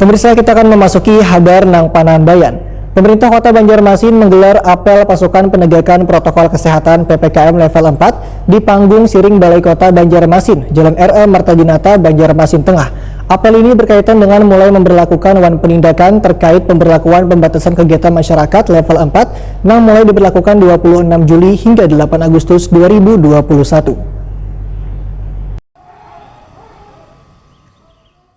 Pemirsa, kita akan memasuki Habar Nang Panandayan. Pemerintah Kota Banjarmasin menggelar apel pasukan penegakan protokol kesehatan PPKM level 4 di panggung Siring Balai Kota Banjarmasin, Jalan RE Martadinata, Banjarmasin Tengah. Apel ini berkaitan dengan mulai memberlakukan wan penindakan terkait pemberlakuan pembatasan kegiatan masyarakat level 4 yang mulai diberlakukan 26 Juli hingga 8 Agustus 2021.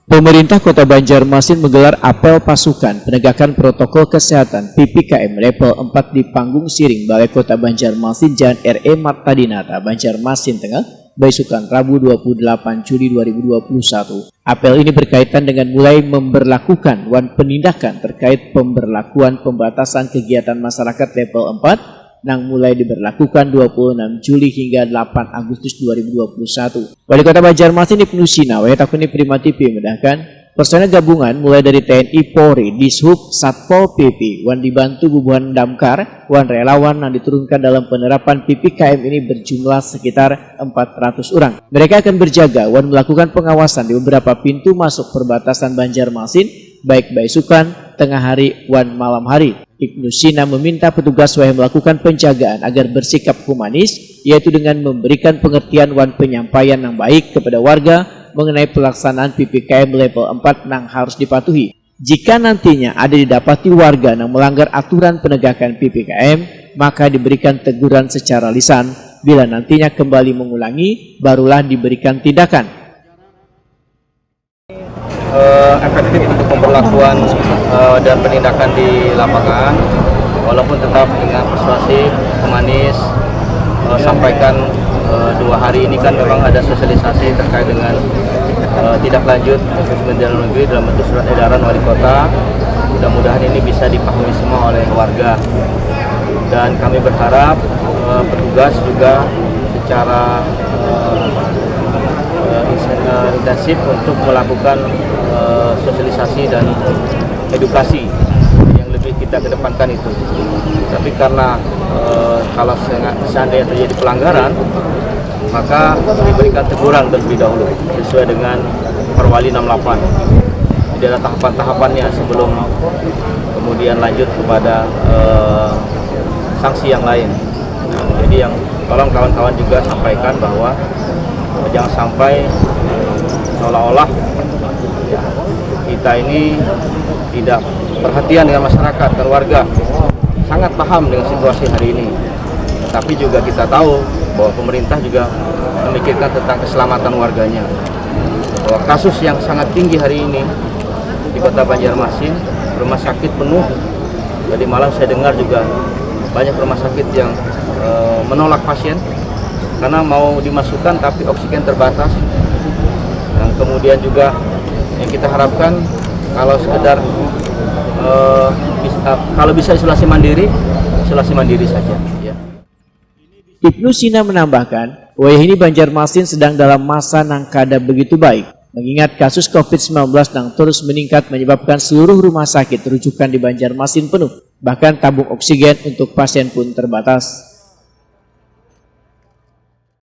Pemerintah Kota Banjarmasin menggelar apel pasukan penegakan protokol kesehatan PPKM level 4 di panggung Siring Balai Kota Banjarmasin, Jalan RE Martadinata, Banjarmasin Tengah, besukan Rabu 28 Juli 2021. Apel ini berkaitan dengan mulai memberlakukan wan penindakan terkait pemberlakuan pembatasan kegiatan masyarakat level 4 yang mulai diberlakukan 26 Juli hingga 8 Agustus 2021. Wali Kota Banjarmasin Ibnu Sina, Takuni Prima TV mendahkan personel gabungan mulai dari TNI, Polri, Dishub, Satpol PP, wan dibantu bubuhan damkar, wan relawan yang diturunkan dalam penerapan PPKM ini berjumlah sekitar 400 orang. Mereka akan berjaga wan melakukan pengawasan di beberapa pintu masuk perbatasan Banjarmasin, baik besukan, tengah hari, wan malam hari. Ibnu Sina meminta petugas melakukan penjagaan agar bersikap humanis, yaitu dengan memberikan pengertian wan penyampaian yang baik kepada warga mengenai pelaksanaan PPKM level 4 yang harus dipatuhi. Jika nantinya ada didapati warga yang melanggar aturan penegakan PPKM, maka diberikan teguran secara lisan. Bila nantinya kembali mengulangi, barulah diberikan tindakan. Efektif untuk pemberlakuan dan penindakan di lapangan, walaupun tetap dengan persuasif, humanis, sampaikan 2 hari ini kan memang ada sosialisasi terkait dengan tindak lanjut Kementerian Dalam Negeri dalam bentuk surat edaran wali kota. Mudah-mudahan ini bisa dipahami semua oleh warga, dan kami berharap petugas juga secara intensif untuk melakukan sosialisasi dan edukasi yang lebih kita kedepankan itu. Tapi karena kalau seandainya terjadi pelanggaran, maka diberikan teguran terlebih dahulu sesuai dengan Perwali 68. Jadi ada tahapan-tahapannya sebelum kemudian lanjut kepada sanksi yang lain. Jadi yang tolong kawan-kawan juga sampaikan bahwa jangan sampai seolah-olah kita ini tidak perhatian dengan masyarakat dan warga, sangat paham dengan situasi hari ini. Tapi juga kita tahu bahwa pemerintah juga memikirkan tentang keselamatan warganya. Bahwa kasus yang sangat tinggi hari ini di Kota Banjarmasin, rumah sakit penuh. Tadi malam saya dengar juga banyak rumah sakit yang menolak pasien karena mau dimasukkan tapi oksigen terbatas. Dan kemudian juga yang kita harapkan kalau sekedar kalau bisa isolasi mandiri saja. Ya. Ibnu Sina menambahkan, wayah ini Banjarmasin sedang dalam masa yang kada begitu baik, mengingat kasus COVID-19 yang terus meningkat menyebabkan seluruh rumah sakit rujukan di Banjarmasin penuh, bahkan tabung oksigen untuk pasien pun terbatas.